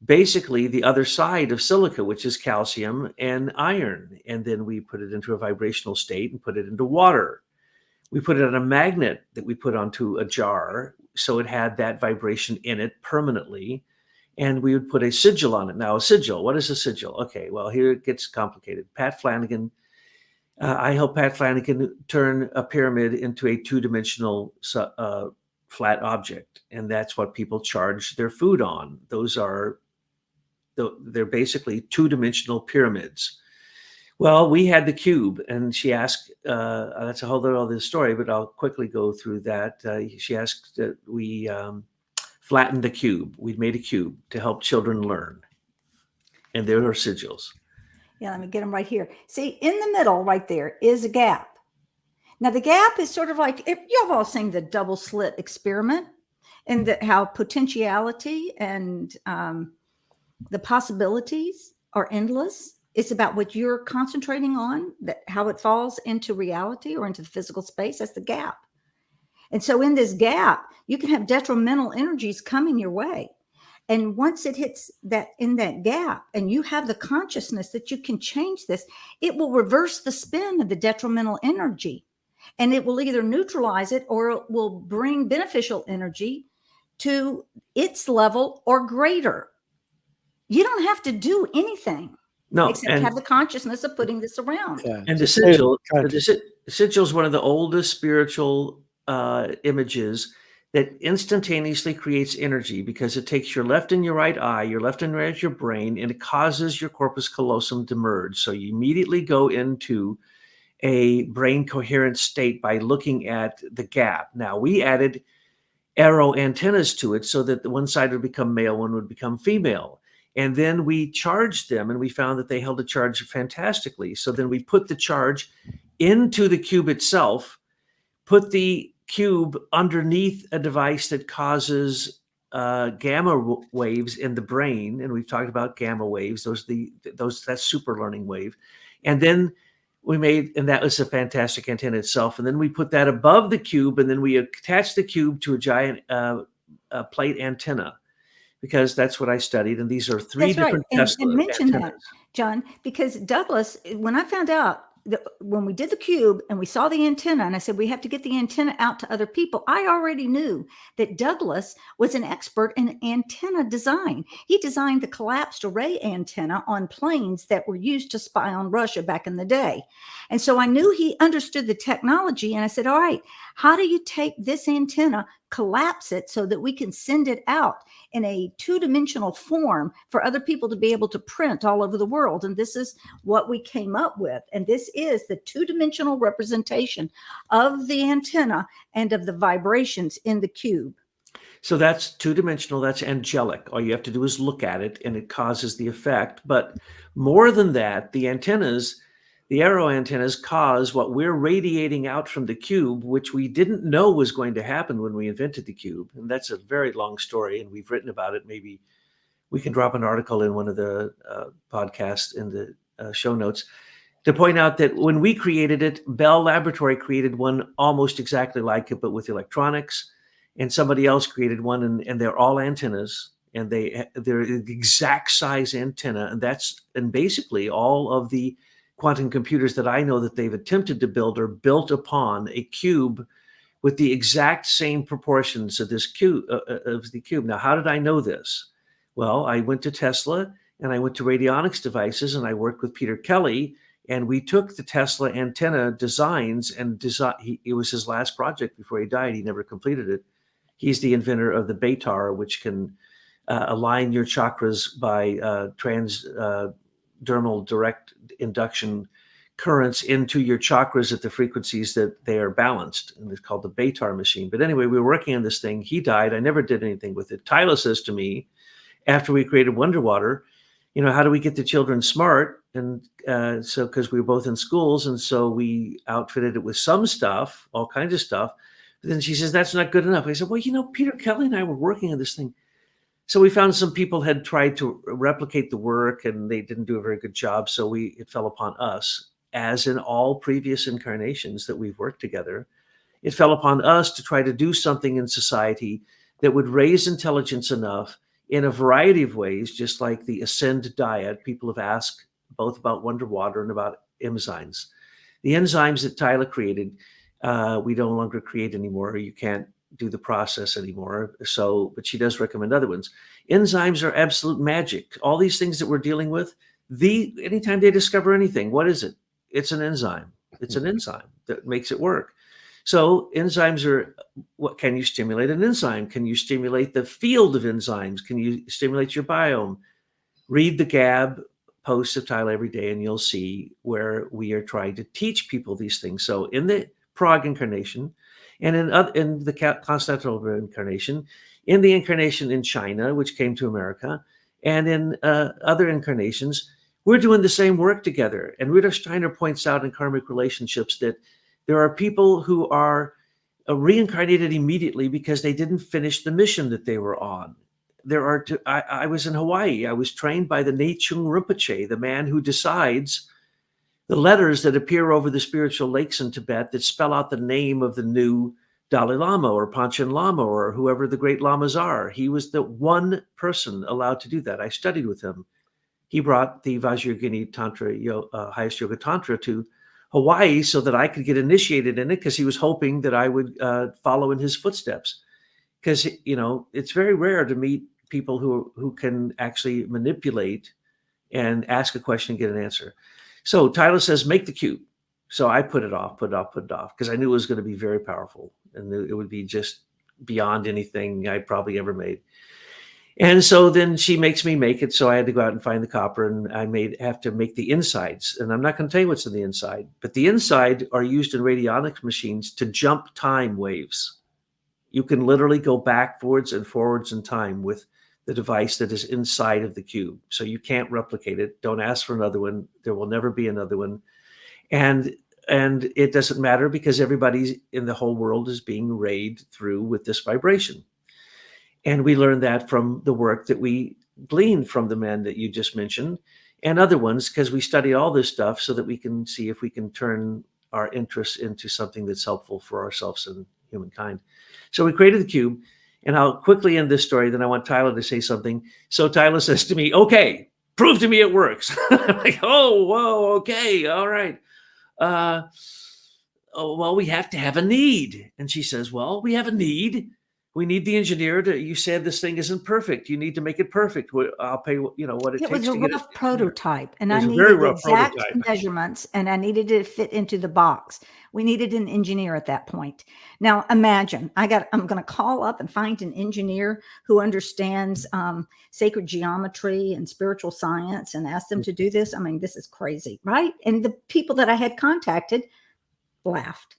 basically the other side of silica, which is calcium and iron. And then we put it into a vibrational state and put it into water. We put it on a magnet that we put onto a jar, so it had that vibration in it permanently. And we would put a sigil on it. Now, a sigil, what is a sigil? Okay, well, here it gets complicated. Pat Flanagan, I helped Pat Flanagan turn a pyramid into a two-dimensional flat object. And that's what people charge their food on. They're basically two-dimensional pyramids. Well, we had the cube, and she asked, that's a whole other story, but I'll quickly go through that. She asked that we flatten the cube. We'd made a cube to help children learn. And there are sigils. Yeah, let me get them right here. See, in the middle right there is a gap. Now, the gap is sort of like, if you've all seen the double slit experiment, and how potentiality and the possibilities are endless. It's about what you're concentrating on, that how it falls into reality or into the physical space. That's the gap. And so in this gap, you can have detrimental energies coming your way. And once it hits that in that gap, and you have the consciousness that you can change this, it will reverse the spin of the detrimental energy. And it will either neutralize it or it will bring beneficial energy to its level or greater. You don't have to do anything No, except have the consciousness of putting this around. Yeah, and the just stay sigil, conscious. the sigil is one of the oldest spiritual images that instantaneously creates energy, because it takes your left and your right eye, your left and right of your brain, and it causes your corpus callosum to merge. So you immediately go into a brain coherent state by looking at the gap. Now, we added arrow antennas to it so that the one side would become male, one would become female. And then we charged them, and we found that they held a charge fantastically. So then we put the charge into the cube itself, put the cube underneath a device that causes gamma waves in the brain, and we've talked about gamma waves. That's super learning wave, and then and that was a fantastic antenna itself. And then we put that above the cube, and then we attached the cube to a giant plate antenna, because that's what I studied. And these are three That's right. different And Tesla mention that, antennas. John, because Douglas, when I found out that when we did the cube and we saw the antenna, and I said, we have to get the antenna out to other people, I already knew that Douglas was an expert in antenna design. He designed the collapsed array antenna on planes that were used to spy on Russia back in the day. And so I knew he understood the technology. And I said, all right, how do you take this antenna, collapse it so that we can send it out in a two-dimensional form for other people to be able to print all over the world? And this is what we came up with. And this is the two-dimensional representation of the antenna and of the vibrations in the cube. So that's two-dimensional, that's angelic. All you have to do is look at it, and it causes the effect. But more than that, the antennas, the arrow antennas, cause what we're radiating out from the cube, which we didn't know was going to happen when we invented the cube. And that's a very long story, and we've written about it. Maybe we can drop an article in one of the podcasts in the show notes to point out that when we created it, Bell Laboratory created one almost exactly like it, but with electronics. And somebody else created one, and they're all antennas, and they're the exact size antenna. And basically all of the quantum computers that I know that they've attempted to build are built upon a cube with the exact same proportions of this cube of the cube. Now, how did I know this? Well, I went to Tesla, and I went to radionics devices, and I worked with Peter Kelly, and we took the Tesla antenna designs and it was his last project before he died. He never completed it. He's the inventor of the Beitar, which can align your chakras by transdermal direct induction currents into your chakras at the frequencies that they are balanced. And it's called the Beitar machine. But anyway, we were working on this thing. He died. I never did anything with it. Tyler says to me, after we created Wonder Water, how do we get the children smart? And so, because we were both in schools, and so we outfitted it with some stuff, all kinds of stuff. But then she says, that's not good enough. I said, well, Peter Kelly and I were working on this thing. So we found some people had tried to replicate the work, and they didn't do a very good job. So it fell upon us, as in all previous incarnations that we've worked together. It fell upon us to try to do something in society that would raise intelligence enough in a variety of ways, just like the Ascend diet. People have asked both about Wonder Water and about enzymes. The enzymes that Tyler created, we no longer create anymore. You can't do the process anymore. But she does recommend other ones. Enzymes are absolute magic. All these things that we're dealing with, anytime they discover anything, what is it? It's an enzyme. It's an enzyme that makes it work. So enzymes are, what can you stimulate an enzyme? Can you stimulate the field of enzymes? Can you stimulate your biome? Read the Gab posts of Tyler every day, and you'll see where we are trying to teach people these things. So in the Prague incarnation, and in the Constantinople incarnation, in the incarnation in China, which came to America, and in other incarnations, we're doing the same work together. And Rudolf Steiner points out in karmic relationships that there are people who are reincarnated immediately because they didn't finish the mission that they were on. I was in Hawaii. I was trained by the Nechung Rinpoche, the man who decides the letters that appear over the spiritual lakes in Tibet that spell out the name of the new Dalai Lama or Panchen Lama or whoever the great lamas are. He was the one person allowed to do that. I studied with him. He brought the Vajrayogini Tantra, highest yoga tantra, to Hawaii so that I could get initiated in it, because he was hoping that I would follow in his footsteps. Because, it's very rare to meet people who can actually manipulate and ask a question and get an answer. So Tyler says, make the cube. So I put it off, because I knew it was going to be very powerful and it would be just beyond anything I probably ever made. And so then she makes me make it. So I had to go out and find the copper, and I have to make the insides. And I'm not going to tell you what's in the inside, but the inside are used in radionics machines to jump time waves. You can literally go backwards and forwards in time with the device that is inside of the cube. So you can't replicate it. Don't ask for another one. There will never be another one. And it doesn't matter, because everybody in the whole world is being rayed through with this vibration. And we learned that from the work that we gleaned from the men that you just mentioned and other ones, because we study all this stuff so that we can see if we can turn our interests into something that's helpful for ourselves and humankind. So we created the cube, and I'll quickly end this story. Then I want Tyler to say something. So Tyler says to me, okay, prove to me it works. I'm like, oh, whoa, okay, all right. Well, we have to have a need. And she says, well, we have a need. We need the engineer you said this thing isn't perfect. You need to make it perfect. I'll pay, what it takes to get it. It was a rough prototype, and I It was a very needed rough exact prototype. measurements, and I needed it to fit into the box. We needed an engineer at that point. Now imagine, I'm going to call up and find an engineer who understands sacred geometry and spiritual science and ask them to do this. I mean, this is crazy, right? And the people that I had contacted laughed.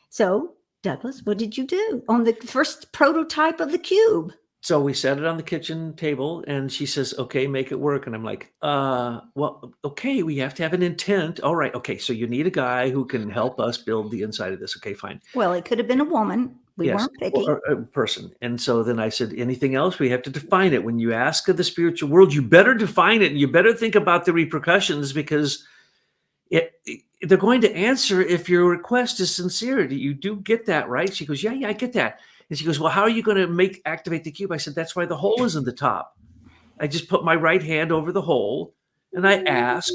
So Douglas, what did you do on the first prototype of the cube? So we set it on the kitchen table, and she says, okay, make it work. And I'm like, well, okay, we have to have an intent. All right. Okay. So you need a guy who can help us build the inside of this. Okay, fine. Well, it could have been a woman. We weren't picky. Or a person. And so then I said, anything else? We have to define it. When you ask of the spiritual world, you better define it, and you better think about the repercussions, because they're going to answer if your request is sincerity. You do get that, right? She goes, yeah, I get that. And she goes, well, how are you going to activate the cube? I said, that's why the hole is in the top. I just put my right hand over the hole, and I ask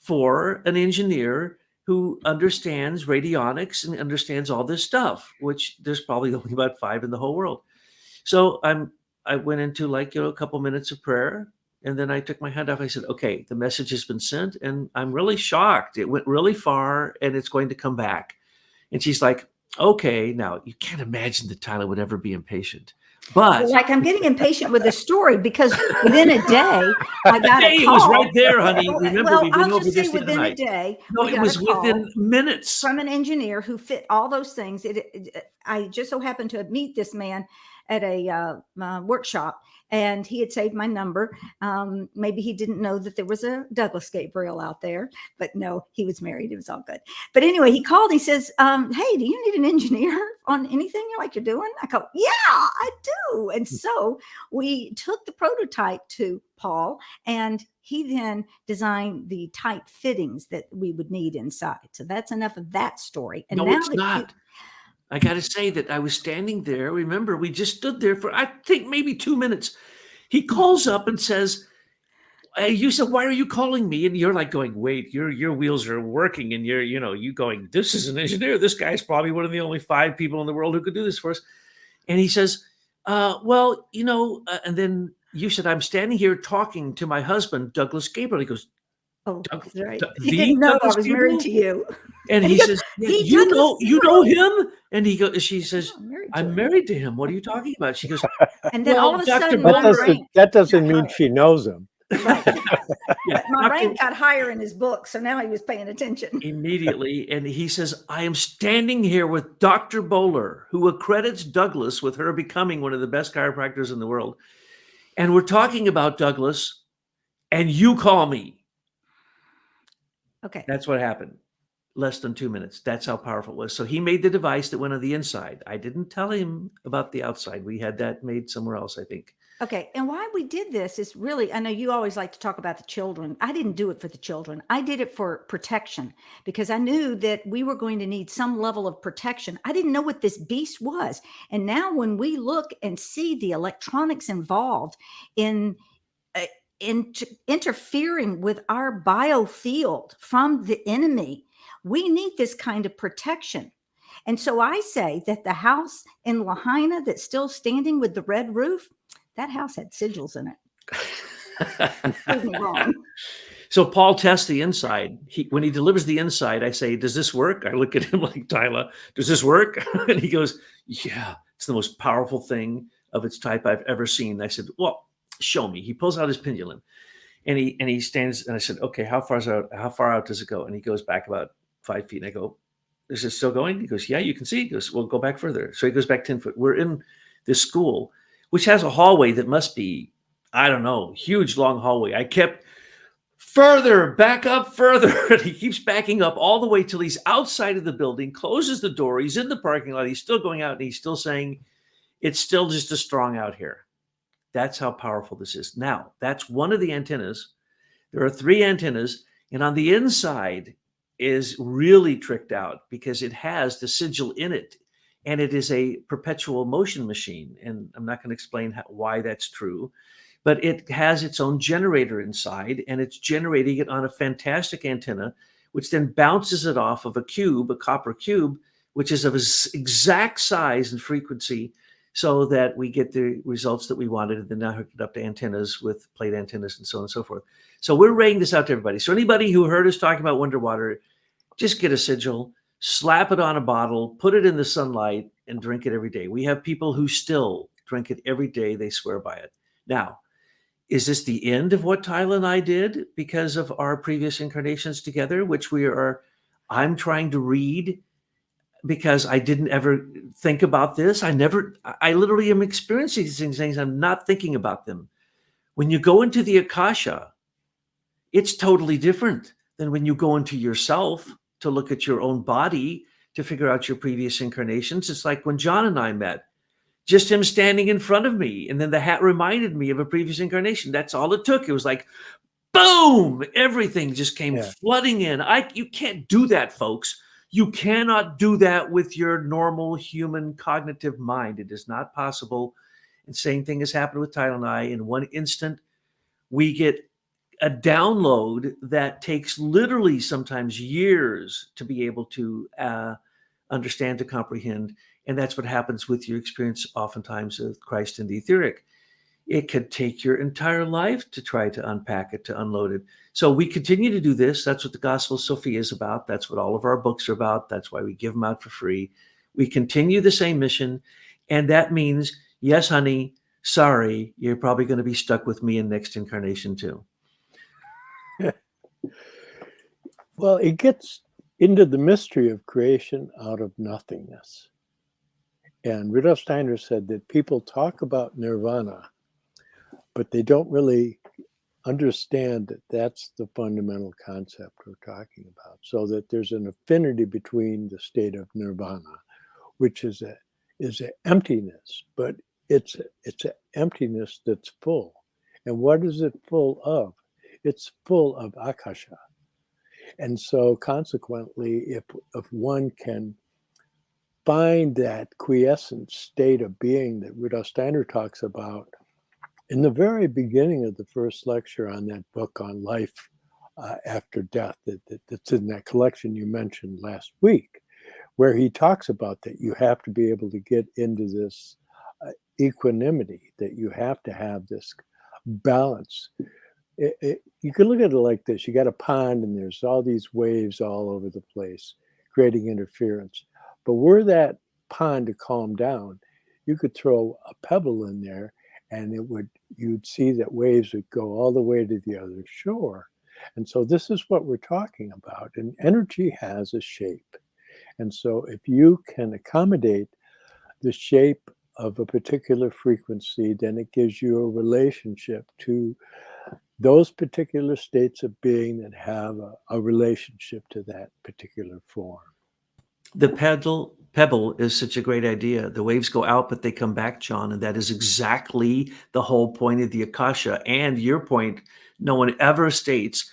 for an engineer who understands radionics and understands all this stuff, which there's probably only about 5 in the whole world. So I went into a couple minutes of prayer. And then I took my hand off. I said, okay, the message has been sent, and I'm really shocked. It went really far, and it's going to come back. And she's like, okay. Now, you can't imagine that Tyler would ever be impatient. But I'm getting impatient with the story, because within a day, I got a call. It was right there, honey. Remember, we went I'll over just this say the within night. a day. No, it was within minutes. From an engineer who fit all those things. I just so happened to meet this man at a workshop, and he had saved my number. Maybe he didn't know that there was a Douglas Gabriel out there, but no, he was married. It was all good. But anyway, he called. He says, hey, do you need an engineer on anything you're doing? I go, yeah, I do. And so we took the prototype to Paul, and he then designed the tight fittings that we would need inside. So that's enough of that story. And no, now it's not. I got to say that I was standing there. Remember, we just stood there for, I think, maybe 2 minutes. He calls up and says, you said, why are you calling me? And you're like going, wait, your wheels are working. And you going, this is an engineer. This guy's probably one of the only 5 people in the world who could do this for us. And he says, and then you said, I'm standing here talking to my husband, Douglas Gabriel. He goes, oh, that's right. He didn't know I was married to you. And he says, you know him? And she says, I'm married to him. What are you talking about? She goes, and then all of a sudden, that doesn't mean she knows him. Right. Yeah, my rank got higher in his book, so now he was paying attention. Immediately, and he says, I am standing here with Dr. Bowler, who accredits Douglas with her becoming one of the best chiropractors in the world. And we're talking about Douglas, and you call me. Okay. That's what happened. Less than 2 minutes. That's how powerful it was. So he made the device that went on the inside. I didn't tell him about the outside. We had that made somewhere else, I think. Okay. And why we did this is really, I know you always like to talk about the children. I didn't do it for the children. I did it for protection because I knew that we were going to need some level of protection. I didn't know what this beast was. And now when we look and see the electronics involved in interfering with our biofield from the enemy, we need this kind of protection. And so I say that the house in Lahaina that's still standing with the red roof, that house had sigils in it. Prove me wrong. So Paul tests the inside. When he delivers the inside, I say, does this work? I look at him like, Tyler, does this work? And he goes, yeah, it's the most powerful thing of its type I've ever seen. I said, well, show me. He pulls out his pendulum and he stands, and I said, okay, how far out does it go? And he goes back about 5 feet. And I go, is it still going? He goes, yeah, you can see. He goes, well, go back further. So he goes back 10 foot. We're in this school, which has a hallway that must be, I don't know, huge, long hallway. I kept further, back up further. And he keeps backing up all the way till he's outside of the building, closes the door. He's in the parking lot. He's still going out and he's still saying, it's still just as strong out here. That's how powerful this is. Now, that's one of the antennas. There are 3 antennas, and on the inside is really tricked out because it has the sigil in it, and it is a perpetual motion machine. And I'm not going to explain why that's true, but it has its own generator inside, and it's generating it on a fantastic antenna, which then bounces it off of a cube, a copper cube, which is of its exact size and frequency, so that we get the results that we wanted, and then now hooked it up to antennas with plate antennas and so on and so forth. So we're raying this out to everybody. So anybody who heard us talking about Wonder Water, just get a sigil, slap it on a bottle, put it in the sunlight, and drink it every day. We have people who still drink it every day. They swear by it. Now, is this the end of what Tyler and I did because of our previous incarnations together, which I'm trying to read because I didn't ever think about this. I literally am experiencing these things. I'm not thinking about them. When you go into the Akasha, it's totally different than when you go into yourself to look at your own body to figure out your previous incarnations. It's like when John and I met, just him standing in front of me. And then the hat reminded me of a previous incarnation. That's all it took. It was like, boom, everything just came flooding in. You can't do that, folks. You cannot do that with your normal human cognitive mind. It is not possible. And same thing has happened with Tyler and I. In one instant, we get a download that takes literally sometimes years to be able to understand, to comprehend. And that's what happens with your experience oftentimes of Christ and the etheric. It could take your entire life to try to unpack it, to unload it. So we continue to do this. That's what the Gospel of Sophia is about. That's what all of our books are about. That's why we give them out for free. We continue the same mission. And that means, yes, honey, sorry, you're probably going to be stuck with me in next incarnation too. Well, it gets into the mystery of creation out of nothingness. And Rudolf Steiner said that people talk about nirvana, but they don't really understand that that's the fundamental concept we're talking about. So that there's an affinity between the state of nirvana, which is an emptiness, but it's an emptiness that's full. And what is it full of? It's full of Akasha. And so consequently, if one can find that quiescent state of being that Rudolf Steiner talks about in the very beginning of the first lecture on that book on life after death, that's in that collection you mentioned last week, where he talks about that you have to be able to get into this equanimity, that you have to have this balance. You can look at it like this. You got a pond and there's all these waves all over the place, creating interference. But were that pond to calm down, you could throw a pebble in there and you'd see that waves would go all the way to the other shore. And so this is what we're talking about. And energy has a shape. And so if you can accommodate the shape of a particular frequency, then it gives you a relationship to those particular states of being that have a relationship to that particular form. The pebble is such a great idea. The waves go out, but they come back, John. And that is exactly the whole point of the Akasha. And your point, no one ever states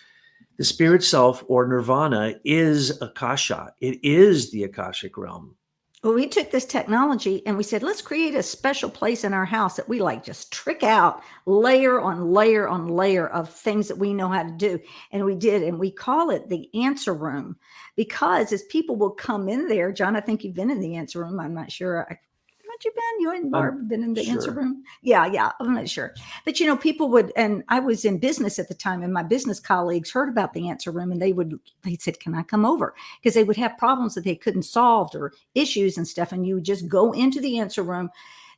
the spirit self or nirvana is Akasha. It is the Akashic realm. Well, we took this technology and we said, let's create a special place in our house that we like just trick out layer on layer on layer of things that we know how to do. And we did. And we call it the answer room because as people will come in there, John, I think you've been in the answer room. I'm not sure. Haven't you been? You and Barb been in the answer room? Yeah. I'm not sure. But, people would, and I was in business at the time and my business colleagues heard about the answer room and they said, can I come over? Because they would have problems that they couldn't solve or issues and stuff. And you would just go into the answer room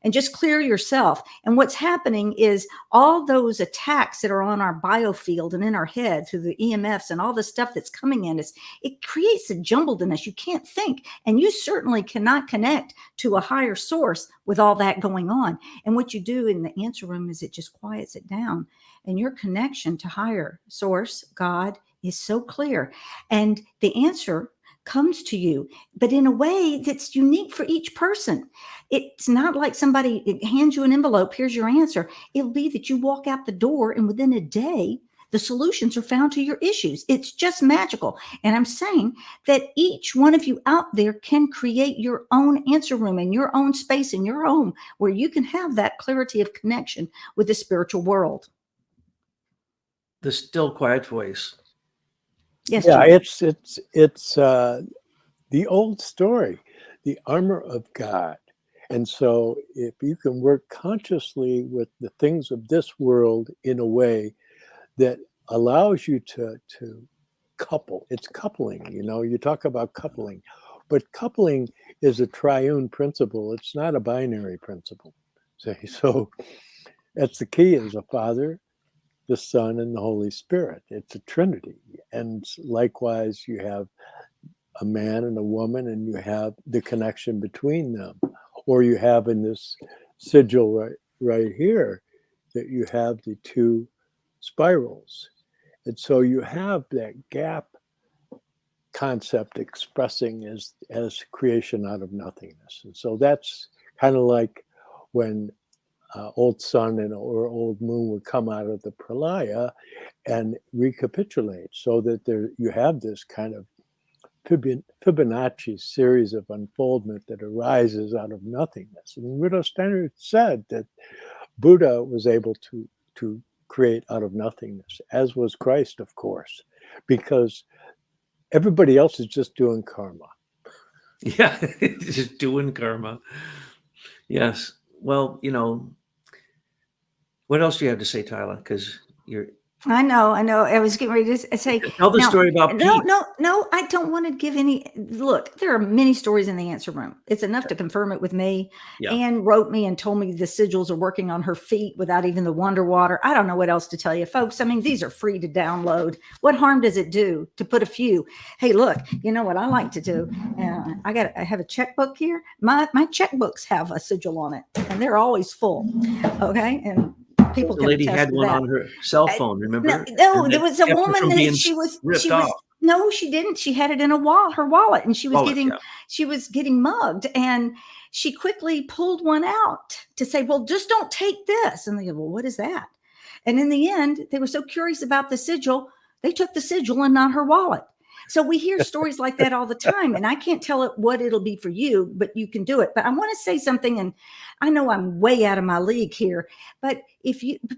and just clear yourself. And what's happening is all those attacks that are on our biofield and in our head through the EMFs and all the stuff that's coming in us, it creates a jumbledness. You can't think, and you certainly cannot connect to a higher source with all that going on. And what you do in the answer room is it just quiets it down. And your connection to higher source, God, is so clear. And the answer comes to you, but in a way that's unique for each person. It's not like somebody hands you an envelope, here's your answer. It'll be that you walk out the door and within a day, the solutions are found to your issues. It's just magical. And I'm saying that each one of you out there can create your own answer room in your own space in your home where you can have that clarity of connection with the spiritual world. The still quiet voice. Yes, Yeah, John. it's the old story, the armor of God. And so if you can work consciously with the things of this world in a way that allows you to couple, it's coupling, you talk about coupling, but coupling is a triune principle. It's not a binary principle. So that's the key is a Father, the Son, and the Holy Spirit. It's a Trinity. And likewise, you have a man and a woman, and you have the connection between them. Or you have in this sigil right here, that you have the two spirals. And so you have that gap concept expressing as creation out of nothingness. And so that's kind of like when old sun or old moon would come out of the pralaya and recapitulate, so that you have this kind of Fibonacci series of unfoldment that arises out of nothingness. And Rudolf Steiner said that Buddha was able to create out of nothingness, as was Christ, of course, because everybody else is just doing karma. Yeah, just doing karma. Yes. Well, what else do you have to say, Tyler? Because you're... I know. I was getting ready to say. Tell the story about Pete. No. I don't want to give any. Look, there are many stories in the answer room. It's enough to confirm it with me. Yeah. Anne wrote me and told me the sigils are working on her feet without even the wonder water. I don't know what else to tell you, folks. I mean, these are free to download. What harm does it do to put a few? Hey, look, you know what I like to do? I have a checkbook here. My checkbooks have a sigil on it, and they're always full. Okay, and people the can lady attest had to one that. on her cell phone, remember? No, there was a kept her woman from that being she was off. no, she didn't. She had it in her wallet, and she was getting mugged, and she quickly pulled one out to say, well, just don't take this. And they go, well, what is that? And in the end, they were so curious about the sigil, they took the sigil and not her wallet. So we hear stories like that all the time, and I can't tell it what it'll be for you, but you can do it. But I want to say something, and I know I'm way out of my league here, but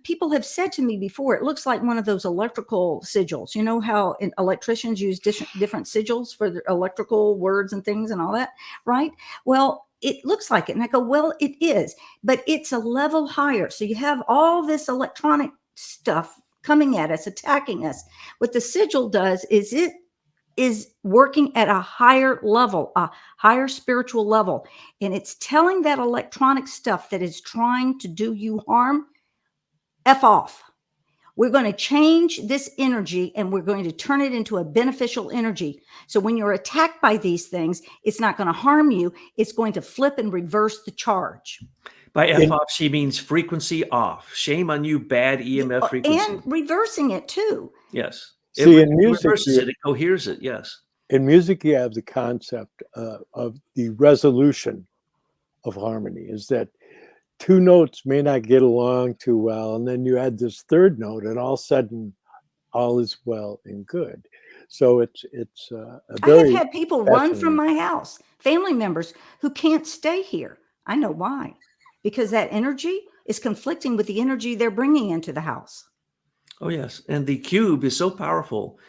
people have said to me before, it looks like one of those electrical sigils. You know how electricians use different sigils for their electrical words and things and all that, right? Well, it looks like it. And I go, well, it is, but it's a level higher. So you have all this electronic stuff coming at us, attacking us. What the sigil does is it is working at a higher level, a higher spiritual level. And it's telling that electronic stuff that is trying to do you harm, F off. We're going to change this energy and we're going to turn it into a beneficial energy. So when you're attacked by these things, it's not going to harm you. It's going to flip and reverse the charge. By F off, she means frequency off. Shame on you, bad EMF frequency. And reversing it too. Yes. See, in music, reverses it, it coheres it, yes. In music, you have the concept of the resolution of harmony, is that two notes may not get along too well, and then you add this third note, and all of a sudden, all is well and good. So it's a very. I have had people run from my house, family members who can't stay here. I know why, because that energy is conflicting with the energy they're bringing into the house. Oh yes, and the cube is so powerful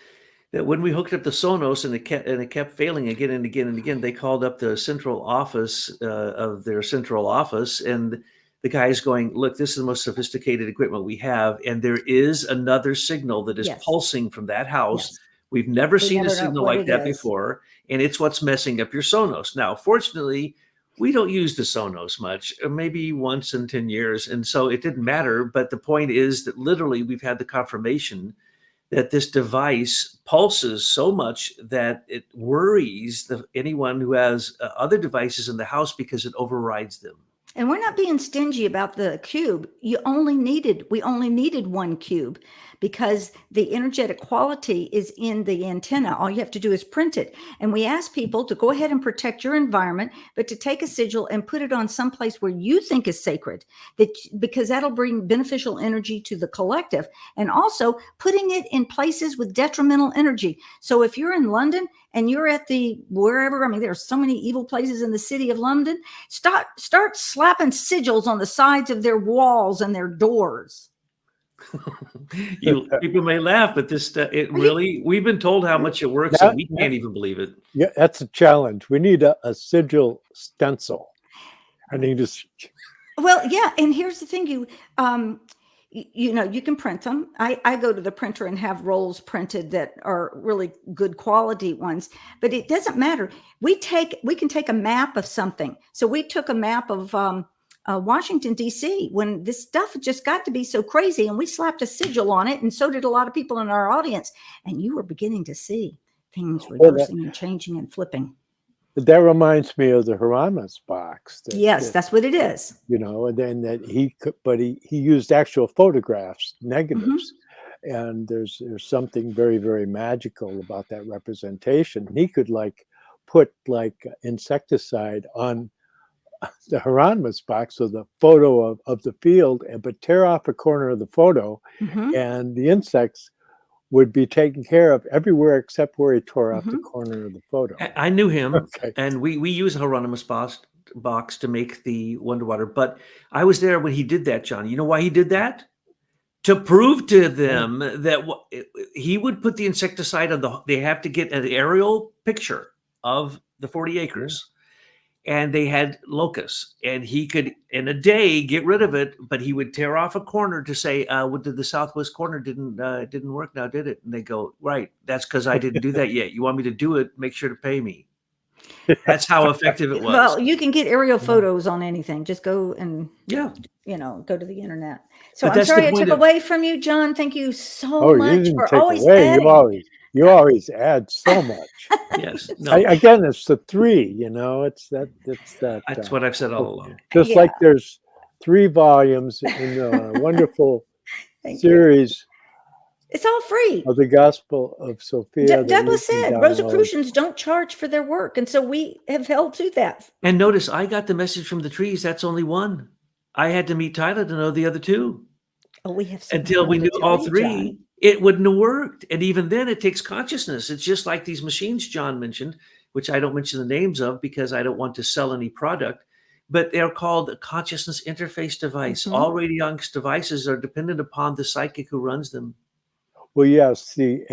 that when we hooked up the Sonos and it kept failing again and again and again, they called up the central office of their central office, and the guy's going, "Look, this is the most sophisticated equipment we have, and there is another signal that is pulsing from that house. We've never seen a signal like that before, and it's what's messing up your Sonos." Now, fortunately, we don't use the Sonos much, maybe once in 10 years. And so it didn't matter. But the point is that literally we've had the confirmation that this device pulses so much that it worries anyone who has other devices in the house because it overrides them. And we're not being stingy about the cube. We only needed one cube because the energetic quality is in the antenna. All you have to do is print it. And we ask people to go ahead and protect your environment, but to take a sigil and put it on someplace where you think is sacred, because that'll bring beneficial energy to the collective. And also putting it in places with detrimental energy. So if you're in London and you're at wherever, I mean, there are so many evil places in the city of London, start slapping sigils on the sides of their walls and their doors. People may laugh, but we've been told how much it works and we can't even believe it. Yeah, that's a challenge. We need a sigil stencil. I need to. Well, yeah. And here's the thing, you can print them. I go to the printer and have rolls printed that are really good quality ones, but it doesn't matter. We can take a map of something. So we took a map of Washington, D.C. when this stuff just got to be so crazy, and we slapped a sigil on it, and so did a lot of people in our audience. And you were beginning to see things reversing and changing and flipping. That reminds me of the Hieronymus box. That's what it is. And then that he used actual photographs, negatives, and there's something very, very magical about that representation. He could put insecticide on the Hieronymus box, so the photo of the field, but tear off a corner of the photo, and the insects would be taken care of everywhere except where he tore off the corner of the photo. I knew him, and we use a Hieronymus box to make the Wonder Water, but I was there when he did that, John. You know why he did that? To prove to them that he would put the insecticide on they have to get an aerial picture of the 40 acres. And they had locusts, and he could in a day get rid of it, but he would tear off a corner to say, "What did the southwest corner didn't work now, did it?" And they go, "Right, that's because I didn't do that yet. You want me to do it? Make sure to pay me." That's how effective it was. Well, you can get aerial photos on anything. Just go and go to the internet. So I'm sorry I took away from you, John. Thank you so much for always adding. You always add so much. Yes. No. Again, it's the three. It's that. That's what I've said all along. Just like there's 3 volumes in a wonderful series. It's all free. Of the Gospel of Sophia. Douglas said Rosicrucians don't charge for their work, and so we have held to that. And notice, I got the message from the trees. That's only one. I had to meet Tyler to know the other 2. Oh, we have until we knew all 3. John. It wouldn't have worked. And even then, it takes consciousness. It's just like these machines John mentioned, which I don't mention the names of because I don't want to sell any product, but they're called a consciousness interface device. All radionics devices are dependent upon the psychic who runs them. Well, yes. See,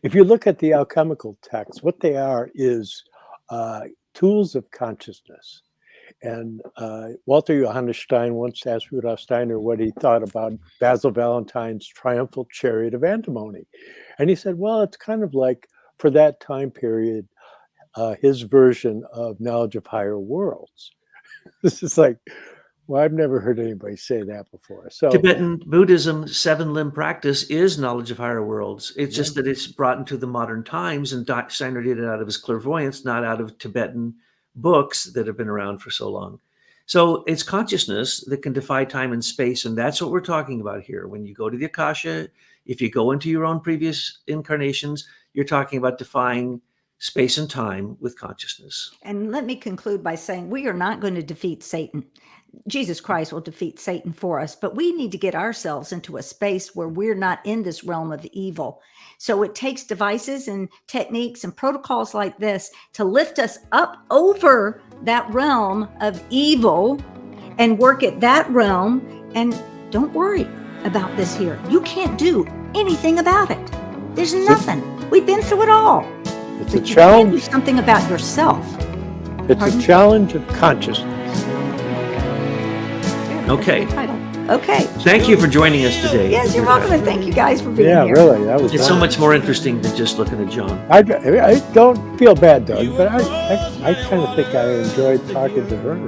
if you look at the alchemical texts, what they are is tools of consciousness. And Walter Johannes Stein once asked Rudolf Steiner what he thought about Basil Valentine's triumphal chariot of antimony. And he said, well, it's kind of like, for that time period, his version of knowledge of higher worlds. This is like, Well, I've never heard anybody say that before. So Tibetan Buddhism 7-limb practice is knowledge of higher worlds. It's Yeah. just that it's brought into the modern times, and Steiner did it out of his clairvoyance, not out of Tibetan books that have been around for so long. So it's consciousness that can defy time and space, and that's what we're talking about here. When you go to the Akasha, if you go into your own previous incarnations, you're talking about defying space and time with consciousness. And let me conclude by saying we are not going to defeat Satan. Jesus Christ will defeat Satan for us, but we need to get ourselves into a space where we're not in this realm of evil. So it takes devices and techniques and protocols like this to lift us up over that realm of evil and work at that realm. And don't worry about this here. You can't do anything about it. There's nothing. We've been through it all. it's But a you can do challenge. something about yourself. It's Pardon? a challenge of consciousness. Okay. Okay. Thank you for joining us today. Yes, you're welcome, and thank you guys for being Yeah, here. really, that was. It's so wonderful. much more interesting than just looking at John. I don't feel bad, Doug, but I kind of think I enjoyed talking to her.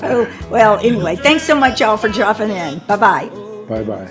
Oh, well, anyway, thanks so much, y'all, for dropping in. Bye-bye. Bye bye.